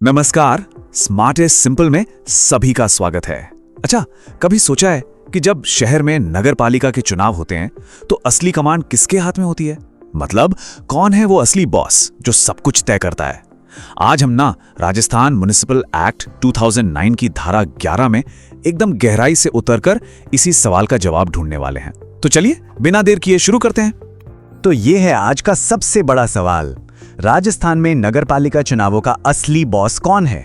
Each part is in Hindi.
नमस्कार, स्मार्टेस्ट सिंपल में सभी का स्वागत है। अच्छा, कभी सोचा है कि जब शहर में नगर पालिका के चुनाव होते हैं तो असली कमांड किसके हाथ में होती है? मतलब कौन है वो असली बॉस जो सब कुछ तय करता है? आज हम राजस्थान म्युनिसिपल एक्ट 2009 की धारा 11 में एकदम गहराई से उतरकर इसी सवाल का जवाब ढूंढने वाले हैं। तो चलिए बिना देर किए शुरू करते हैं। तो ये है आज का सबसे बड़ा सवाल। राजस्थान में नगरपालिका चुनावों का असली बॉस कौन है?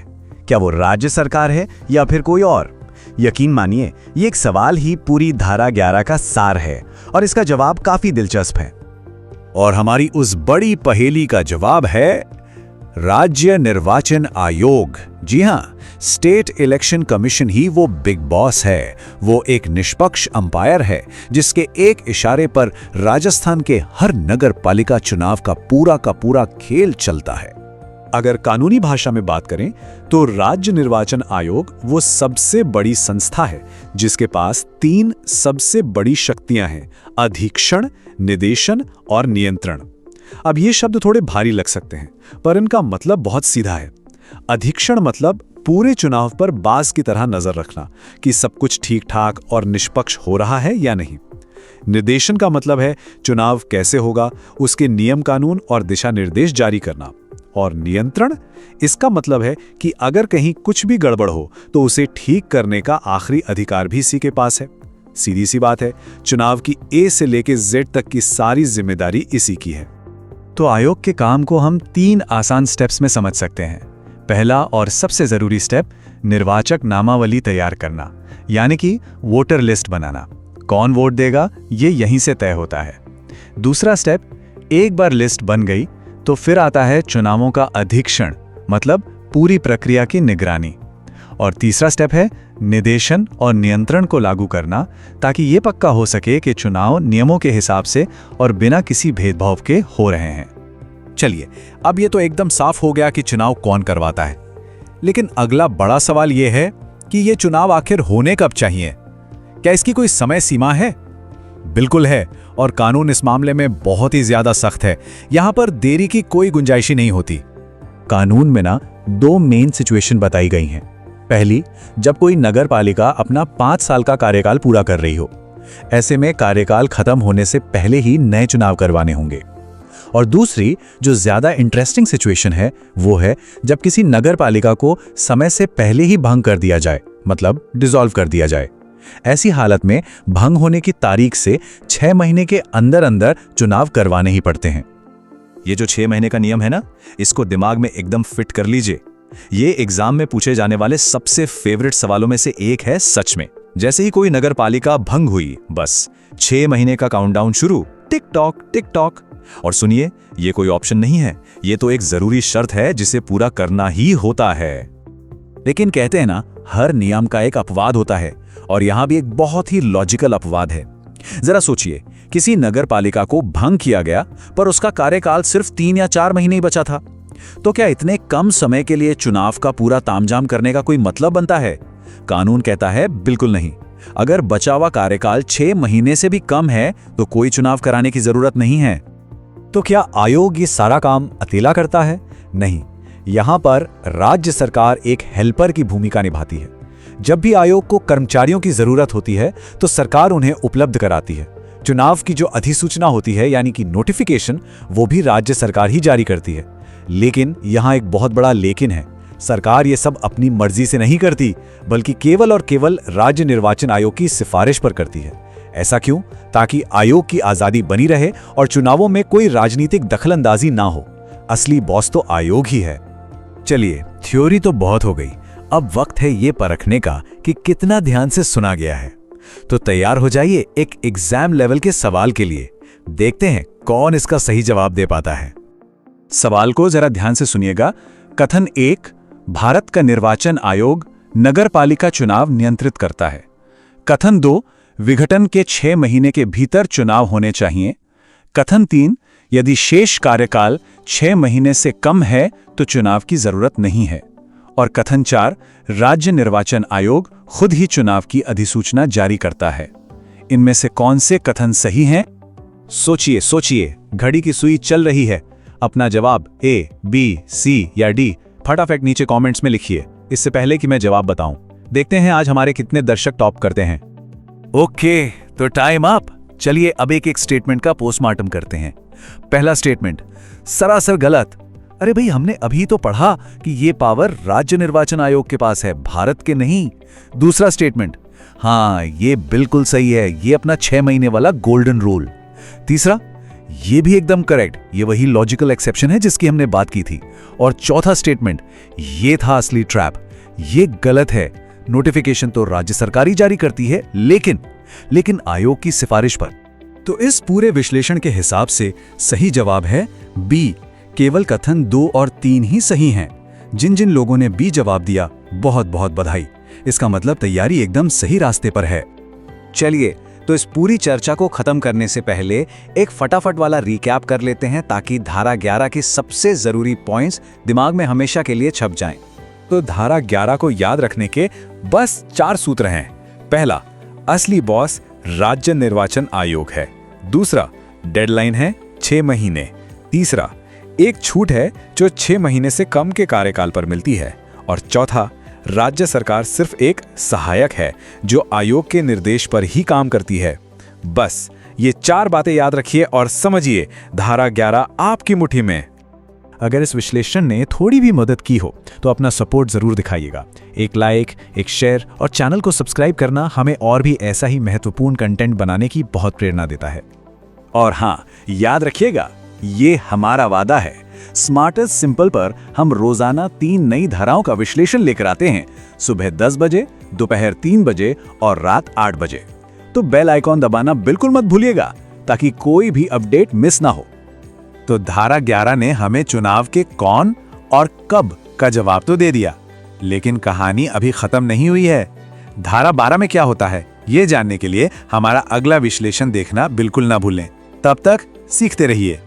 क्या वो राज्य सरकार है या फिर कोई और? यकीन मानिए, ये एक सवाल ही पूरी धारा 11 का सार है और इसका जवाब काफी दिलचस्प है। और हमारी उस बड़ी पहेली का जवाब है राज्य निर्वाचन आयोग। जी हाँ, स्टेट इलेक्शन कमीशन ही वो बिग बॉस है। वो एक निष्पक्ष अंपायर है जिसके एक इशारे पर राजस्थान के हर नगर पालिका चुनाव का पूरा खेल चलता है। अगर कानूनी भाषा में बात करें तो राज्य निर्वाचन आयोग वो सबसे बड़ी संस्था है जिसके पास 3 सबसे बड़ी शक्तियां हैं: अधीक्षण, निदेशन और नियंत्रण। अब ये शब्द थोड़े भारी लग सकते हैं, पर इनका मतलब बहुत सीधा है। अधीक्षण मतलब पूरे चुनाव पर बाज की तरह नजर रखना कि सब कुछ ठीक ठाक और निष्पक्ष हो रहा है या नहीं। निदेशन का मतलब है चुनाव कैसे होगा, उसके नियम कानून और दिशा निर्देश जारी करना। और नियंत्रण, इसका मतलब है कि अगर कहीं कुछ भी गड़बड़ हो तो उसे ठीक करने का आखिरी अधिकार भी इसी के पास है। सीधी सी बात है, चुनाव की ए से लेकर जेड तक की सारी जिम्मेदारी इसी की है। तो आयोग के काम को हम 3 आसान स्टेप्स में समझ सकते हैं। पहला और सबसे जरूरी स्टेप, निर्वाचक नामावली तैयार करना, यानी कि वोटर लिस्ट बनाना। कौन वोट देगा ये यहीं से तय होता है। दूसरा स्टेप, एक बार लिस्ट बन गई तो फिर आता है चुनावों का अधीक्षण, मतलब पूरी प्रक्रिया की निगरानी। और तीसरा स्टेप है निदेशन और नियंत्रण को लागू करना, ताकि ये पक्का हो सके कि चुनाव नियमों के हिसाब से और बिना किसी भेदभाव के हो रहे हैं। चलिए, अब ये तो एकदम साफ हो गया कि चुनाव कौन करवाता है, लेकिन अगला बड़ा सवाल ये है कि ये चुनाव आखिर होने कब चाहिए? क्या इसकी कोई समय सीमा है? बिल्कुल है, और कानून इस मामले में बहुत ही ज्यादा सख्त है। यहां पर देरी की कोई गुंजाइश ही नहीं होती। कानून में 2 मेन सिचुएशन बताई गई हैं। पहली, जब कोई नगर पालिका अपना 5 साल का कार्यकाल पूरा कर रही हो। ऐसे में कार्यकाल खत्म होने से पहले ही नए चुनाव करवाने होंगे। और दूसरी, जो ज्यादा इंटरेस्टिंग सिचुएशन है, वो है जब किसी नगर पालिका को समय से पहले ही भंग कर दिया जाए, मतलब डिसॉल्व कर दिया जाए। ऐसी हालत में भंग होने की तारीख से 6 महीने के अंदर अंदर चुनाव करवाने ही पड़ते हैं। ये जो 6 महीने का नियम है ना, इसको दिमाग में एकदम फिट कर लीजिए। ये एग्जाम में पूछे जाने वाले सबसे फेवरेट सवालों में से एक है। सच में, जैसे ही कोई नगर पालिका भंग हुई, बस 6 महीने का काउंटडाउन शुरू, टिक टॉक। और सुनिए, ये कोई ऑप्शन नहीं है, ये तो एक जरूरी शर्त है जिसे पूरा करना ही होता है। लेकिन कहते हैं ना, हर नियम का एक अपवाद होता है, और यहां भी एक बहुत ही लॉजिकल अपवाद है। जरा सोचिए, किसी नगर पालिका को भंग किया गया पर उसका कार्यकाल सिर्फ 3 या 4 महीने ही बचा था। तो क्या इतने कम समय के लिए चुनाव का पूरा तामझाम करने का कोई मतलब बनता है? कानून कहता है बिल्कुल नहीं। अगर बचा हुआ कार्यकाल 6 महीने से भी कम है तो कोई चुनाव कराने की जरूरत नहीं है। तो क्या आयोग ये सारा काम अकेला करता है? नहीं, यहां पर राज्य सरकार एक हेल्पर की भूमिका निभाती है। जब भी आयोग को कर्मचारियों की जरूरत होती है तो सरकार उन्हें उपलब्ध कराती है। चुनाव की जो अधिसूचना होती है, यानी कि नोटिफिकेशन, वो भी राज्य सरकार ही जारी करती है। लेकिन यहां एक बहुत बड़ा लेकिन है। सरकार ये सब अपनी मर्जी से नहीं करती, बल्कि केवल और केवल राज्य निर्वाचन आयोग की सिफारिश पर करती है। ऐसा क्यों? ताकि आयोग की आजादी बनी रहे और चुनावों में कोई राजनीतिक दखलंदाजी ना हो। असली बॉस तो आयोग ही है। चलिए, थ्योरी तो बहुत हो गई, अब वक्त है ये परखने का कि कितना ध्यान से सुना गया है। तो तैयार हो जाइए एक एग्जाम लेवल के सवाल के लिए। देखते हैं कौन इसका सही जवाब दे पाता है। सवाल को जरा ध्यान से सुनिएगा। कथन 1, भारत का निर्वाचन आयोग नगरपालिका चुनाव नियंत्रित करता है। कथन 2, विघटन के 6 महीने के भीतर चुनाव होने चाहिए। कथन 3, यदि शेष कार्यकाल 6 महीने से कम है तो चुनाव की जरूरत नहीं है। और कथन 4, राज्य निर्वाचन आयोग खुद ही चुनाव की अधिसूचना जारी करता है। इनमें से कौन से कथन सही हैं? सोचिए, घड़ी की सुई चल रही है। अपना जवाब A, B, C या D फटाफट नीचे कमेंट्स में लिखिए, इससे पहले कि मैं जवाब बताऊं। देखते हैं आज हमारे कितने दर्शक टॉप करते हैं। ओके, तो टाइम अप। चलिए अब एक एक स्टेटमेंट का पोस्टमार्टम करते हैं। पहला स्टेटमेंट, सरासर गलत। अरे भाई, हमने अभी तो पढ़ा कि ये पावर राज्य निर्वाचन आयोग के पास है, भारत के नहीं। दूसरा स्टेटमेंट, हाँ ये बिल्कुल सही है, ये अपना 6 महीने वाला गोल्डन रूल। तीसरा, ये भी एकदम करेक्ट, ये वही लॉजिकल एक्सेप्शन है जिसकी हमने बात की थी। और चौथा स्टेटमेंट, ये था असली ट्रैप, ये गलत है। नोटिफिकेशन तो राज्य सरकार ही जारी करती है, लेकिन आयोग की सिफारिश पर। तो इस पूरे विश्लेषण के हिसाब से सही जवाब है बी। केवल कथन 2 और 3 ही सही हैं। जिन जिन लोगों ने बी जवाब दिया, बहुत बहुत बधाई। इसका मतलब तैयारी एकदम सही रास्ते पर है। चलिए, तो इस पूरी चर्चा को खत्म करने से पहले एक फटाफट वाला रिकैप कर लेते हैं, ताकि धारा 11 की सबसे जरूरी पॉइंट्स दिमाग में हमेशा के लिए छप जाएं। तो धारा 11 को याद रखने के बस 4 सूत्र हैं। पहला, असली बॉस राज्य निर्वाचन आयोग है। दूसरा, डेडलाइन है 6 महीने। तीसरा, एक छूट है जो 6 महीने से कम के कार्यकाल पर मिलती है। और चौथा, राज्य सरकार सिर्फ एक सहायक है जो आयोग के निर्देश पर ही काम करती है। बस ये 4 बातें याद रखिए और समझिए, धारा 11 आपकी मुट्ठी में। अगर इस विश्लेषण ने थोड़ी भी मदद की हो तो अपना सपोर्ट जरूर दिखाइएगा। एक लाइक, एक शेयर और चैनल को सब्सक्राइब करना हमें और भी ऐसा ही महत्वपूर्ण कंटेंट बनाने की बहुत प्रेरणा देता है। और हाँ, याद रखिएगा, ये हमारा वादा है। स्मार्टेस्ट सिंपल पर हम रोजाना 3 नई धाराओं का विश्लेषण लेकर आते हैं, सुबह 10 बजे, दोपहर 3 बजे और रात 8 बजे। तो बेल आइकॉन दबाना बिल्कुल मत भूलिएगा, ताकि कोई भी अपडेट मिस ना हो। तो धारा 11 ने हमें चुनाव के कौन और कब का जवाब तो दे दिया, लेकिन कहानी अभी खत्म नहीं हुई है। धारा 12 में क्या होता है, ये जानने के लिए हमारा अगला विश्लेषण देखना बिल्कुल ना भूलें। तब तक सीखते रहिए।